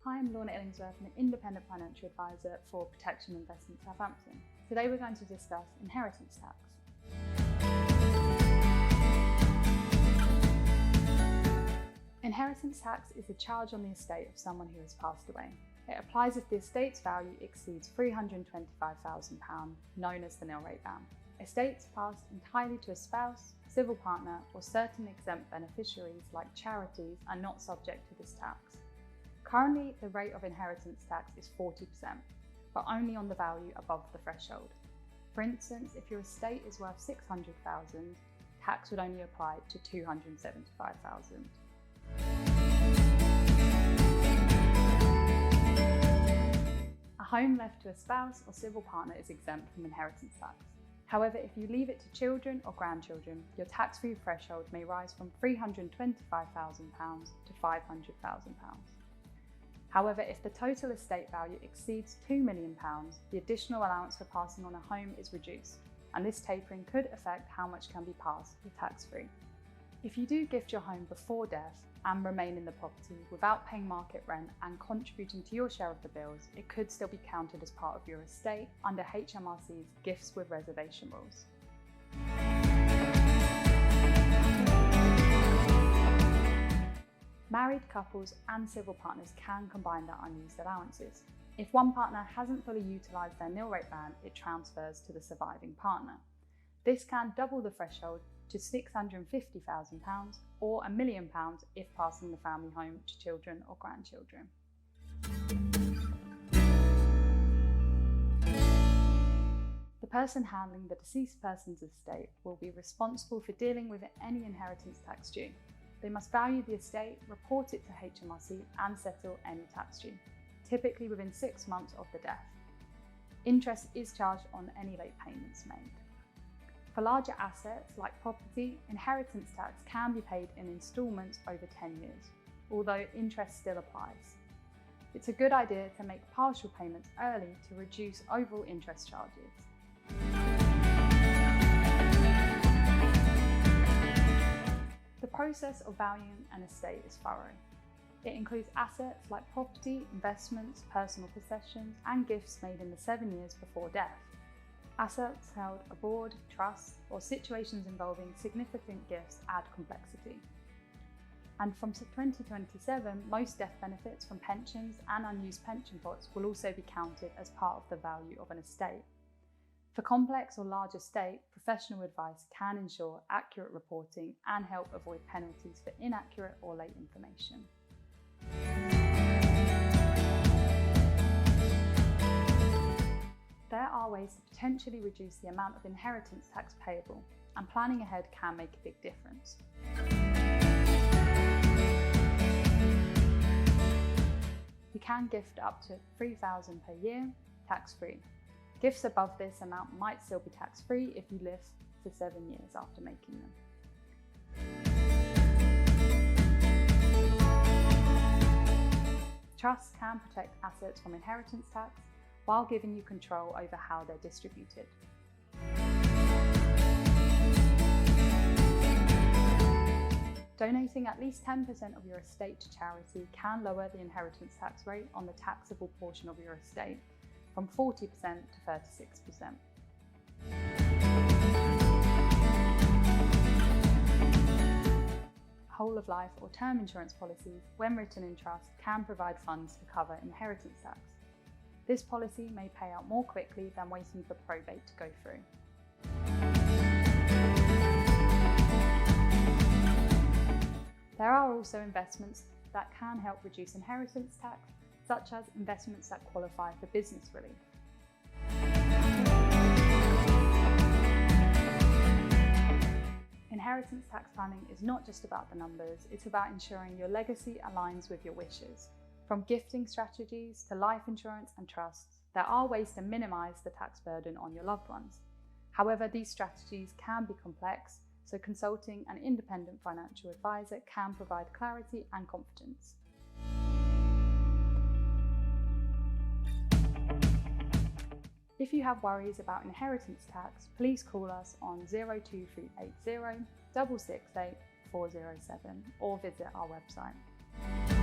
Hi, I'm Lorna Illingsworth, an independent financial advisor for Protection Investment Southampton. Today we're going to discuss inheritance tax. Inheritance tax is a charge on the estate of someone who has passed away. It applies if the estate's value exceeds £325,000, known as the nil rate ban. Estates passed entirely to a spouse, civil partner, or certain exempt beneficiaries like charities are not subject to this tax. Currently, the rate of inheritance tax is 40%, but only on the value above the threshold. For instance, if your estate is worth $600,000, tax would only apply to $275,000. A home left to a spouse or civil partner is exempt from inheritance tax. However, if you leave it to children or grandchildren, your tax-free threshold may rise from £325,000 to £500,000. However, if the total estate value exceeds £2 million, the additional allowance for passing on a home is reduced, and this tapering could affect how much can be passed with tax-free. If you do gift your home before death and remain in the property without paying market rent and contributing to your share of the bills, it could still be counted as part of your estate under HMRC's Gifts with Reservation rules. Married couples and civil partners can combine their unused allowances. If one partner hasn't fully utilised their nil rate ban, it transfers to the surviving partner. This can double the threshold to £650,000 or £1 million if passing the family home to children or grandchildren. The person handling the deceased person's estate will be responsible for dealing with any inheritance tax due. They must value the estate, report it to HMRC and settle any tax due, typically within 6 months of the death. Interest is charged on any late payments made. For larger assets like property, inheritance tax can be paid in instalments over 10 years, although interest still applies. It's a good idea to make partial payments early to reduce overall interest charges. The process of valuing an estate is thorough. It includes assets like property, investments, personal possessions, and gifts made in the 7 years before death. Assets held abroad, trusts, or situations involving significant gifts add complexity. And from 2027, most death benefits from pensions and unused pension pots will also be counted as part of the value of an estate. For complex or large estate, professional advice can ensure accurate reporting and help avoid penalties for inaccurate or late information. There are ways to potentially reduce the amount of inheritance tax payable, and planning ahead can make a big difference. You can gift up to £3,000 per year, tax-free. Gifts above this amount might still be tax-free if you live for 7 years after making them. Trusts can protect assets from inheritance tax while giving you control over how they're distributed. Donating at least 10% of your estate to charity can lower the inheritance tax rate on the taxable portion of your estate from 40% to 36%. Whole of life or term insurance policies, when written in trust, can provide funds to cover inheritance tax. This policy may pay out more quickly than waiting for probate to go through. There are also investments that can help reduce inheritance tax, such as investments that qualify for business relief. Inheritance tax planning is not just about the numbers, it's about ensuring your legacy aligns with your wishes. From gifting strategies to life insurance and trusts, there are ways to minimise the tax burden on your loved ones. However, these strategies can be complex, so consulting an independent financial advisor can provide clarity and confidence. If you have worries about inheritance tax, please call us on 02380 668 407 or visit our website.